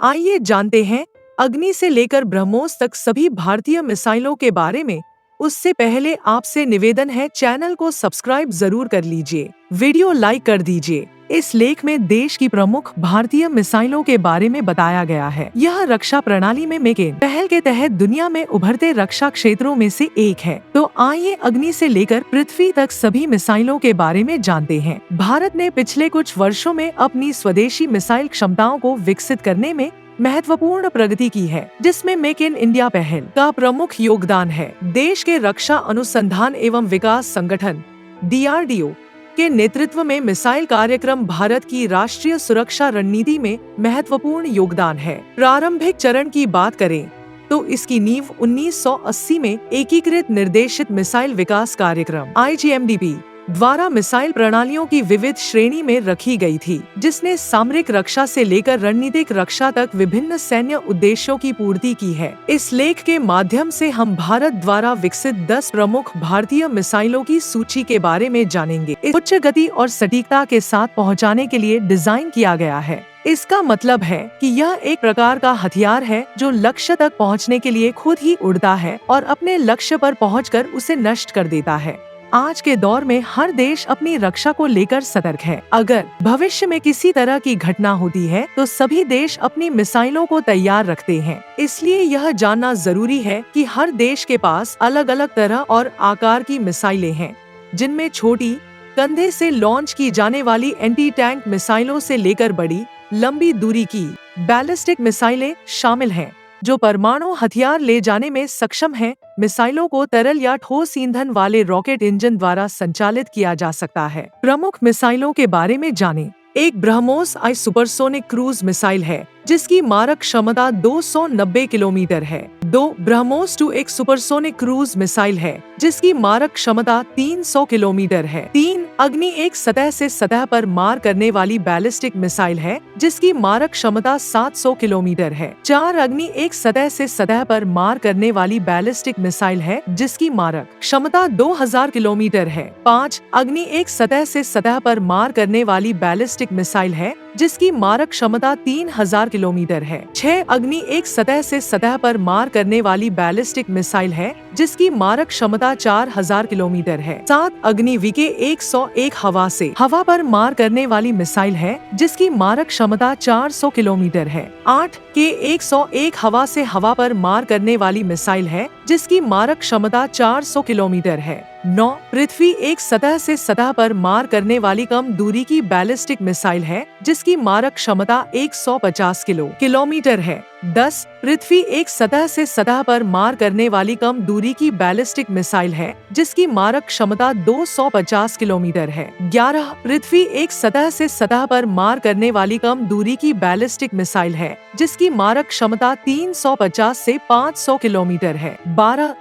आइए जानते हैं अग्नि से लेकर ब्रह्मोस तक सभी भारतीय मिसाइलों के बारे में। उससे पहले आपसे निवेदन है, चैनल को सब्सक्राइब जरूर कर लीजिए, वीडियो लाइक कर दीजिए। इस लेख में देश की प्रमुख भारतीय मिसाइलों के बारे में बताया गया है। यह रक्षा प्रणाली में मेक इन पहल के तहत दुनिया में उभरते रक्षा क्षेत्रों में से एक है। तो आइए अग्नि से लेकर पृथ्वी तक सभी मिसाइलों के बारे में जानते हैं। भारत ने पिछले कुछ वर्षों में अपनी स्वदेशी मिसाइल क्षमताओं को विकसित करने में महत्वपूर्ण प्रगति की है, जिसमें मेक इन इंडिया पहल का प्रमुख योगदान है। देश के रक्षा अनुसंधान एवं विकास संगठन DRDO के नेतृत्व में मिसाइल कार्यक्रम भारत की राष्ट्रीय सुरक्षा रणनीति में महत्वपूर्ण योगदान है। प्रारंभिक चरण की बात करें तो इसकी नींव 1980 में एकीकृत निर्देशित मिसाइल विकास कार्यक्रम IGMDP द्वारा मिसाइल प्रणालियों की विविध श्रेणी में रखी गई थी, जिसने सामरिक रक्षा से लेकर रणनीतिक रक्षा तक विभिन्न सैन्य उद्देश्यों की पूर्ति की है। इस लेख के माध्यम से हम भारत द्वारा विकसित 10 प्रमुख भारतीय मिसाइलों की सूची के बारे में जानेंगे। उच्च गति और सटीकता के साथ पहुंचाने के लिए डिजाइन किया गया है। इसका मतलब है कि यह एक प्रकार का हथियार है जो लक्ष्य तक पहुंचने के लिए खुद ही उड़ता है और अपने लक्ष्य पर पहुंचकर उसे नष्ट कर देता है। आज के दौर में हर देश अपनी रक्षा को लेकर सतर्क है। अगर भविष्य में किसी तरह की घटना होती है तो सभी देश अपनी मिसाइलों को तैयार रखते हैं। इसलिए यह जानना जरूरी है कि हर देश के पास अलग अलग तरह और आकार की मिसाइलें हैं, जिनमें छोटी कंधे से लॉन्च की जाने वाली एंटी टैंक मिसाइलों से लेकर बड़ी लंबी दूरी की बैलिस्टिक मिसाइलें शामिल हैं, जो परमाणु हथियार ले जाने में सक्षम है। मिसाइलों को तरल या ठोस ईंधन वाले रॉकेट इंजन द्वारा संचालित किया जा सकता है। प्रमुख मिसाइलों के बारे में जानें। एक BrahMos I supersonic cruise missile है, जिसकी मारक क्षमता 290 किलोमीटर है। 2 ब्रह्मोस 2 एक सुपरसोनिक क्रूज मिसाइल है, जिसकी मारक क्षमता 300 किलोमीटर है। 3 अग्नि एक सतह से सतह पर मार करने वाली बैलिस्टिक मिसाइल है, जिसकी मारक क्षमता 700 किलोमीटर है। 4 अग्नि एक सतह से सतह पर मार करने वाली बैलिस्टिक मिसाइल है, जिसकी मारक क्षमता 2000 किलोमीटर है। 5 अग्नि एक सतह से सतह पर मार करने वाली बैलिस्टिक मिसाइल है, जिसकी मारक क्षमता 3000 किलोमीटर है। 6 अग्नि एक सतह से सतह पर मार करने वाली बैलिस्टिक मिसाइल है, जिसकी मारक क्षमता 4000 किलोमीटर है। 7 अग्नि VK 101 हवा से हवा पर मार करने वाली मिसाइल है, जिसकी मारक क्षमता 400 किलोमीटर है। 8 K 101 हवा से हवा पर मार करने वाली मिसाइल है, जिसकी मारक क्षमता 400 किलोमीटर है। 9 पृथ्वी एक सतह से सतह पर मार करने वाली कम दूरी की बैलिस्टिक मिसाइल है, जिसकी मारक क्षमता 150 किलोमीटर है। 10 पृथ्वी एक सतह से सतह पर मार करने वाली कम दूरी की बैलिस्टिक मिसाइल है, जिसकी मारक क्षमता 250 किलोमीटर है। 11 पृथ्वी एक सतह से सतह पर मार करने वाली कम दूरी की बैलिस्टिक मिसाइल है, जिसकी मारक क्षमता 350 से 500 किलोमीटर है। 12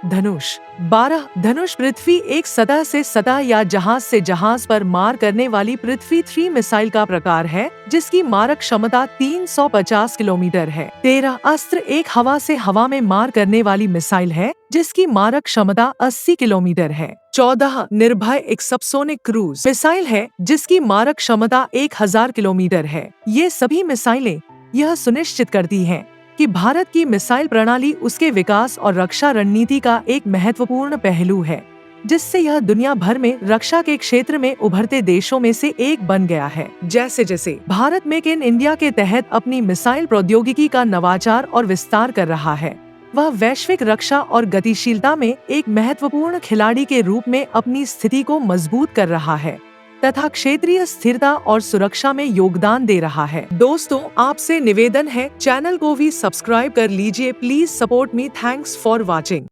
धनुष पृथ्वी एक सतह से सतह या जहाज से जहाज पर मार करने वाली पृथ्वी 3 मिसाइल का प्रकार है, जिसकी मारक क्षमता 350 किलोमीटर है। 13 अस्त्र एक हवा से हवा में मार करने वाली मिसाइल है, जिसकी मारक क्षमता 80 किलोमीटर है। 14 निर्भय एक सबसोनिक क्रूज मिसाइल है, जिसकी मारक क्षमता 1000 किलोमीटर है। ये सभी मिसाइलें यह सुनिश्चित करती हैं कि भारत की मिसाइल प्रणाली उसके विकास और रक्षा रणनीति का एक महत्वपूर्ण पहलू है, जिससे यह दुनिया भर में रक्षा के क्षेत्र में उभरते देशों में से एक बन गया है। जैसे जैसे भारत मेक इन इंडिया के तहत अपनी मिसाइल प्रौद्योगिकी का नवाचार और विस्तार कर रहा है, वह वैश्विक रक्षा और गतिशीलता में एक महत्वपूर्ण खिलाड़ी के रूप में अपनी स्थिति को मजबूत कर रहा है तथा क्षेत्रीय स्थिरता और सुरक्षा में योगदान दे रहा है। दोस्तों, आपसे निवेदन है, चैनल को भी सब्सक्राइब कर लीजिए। Please support me. Thanks for watching.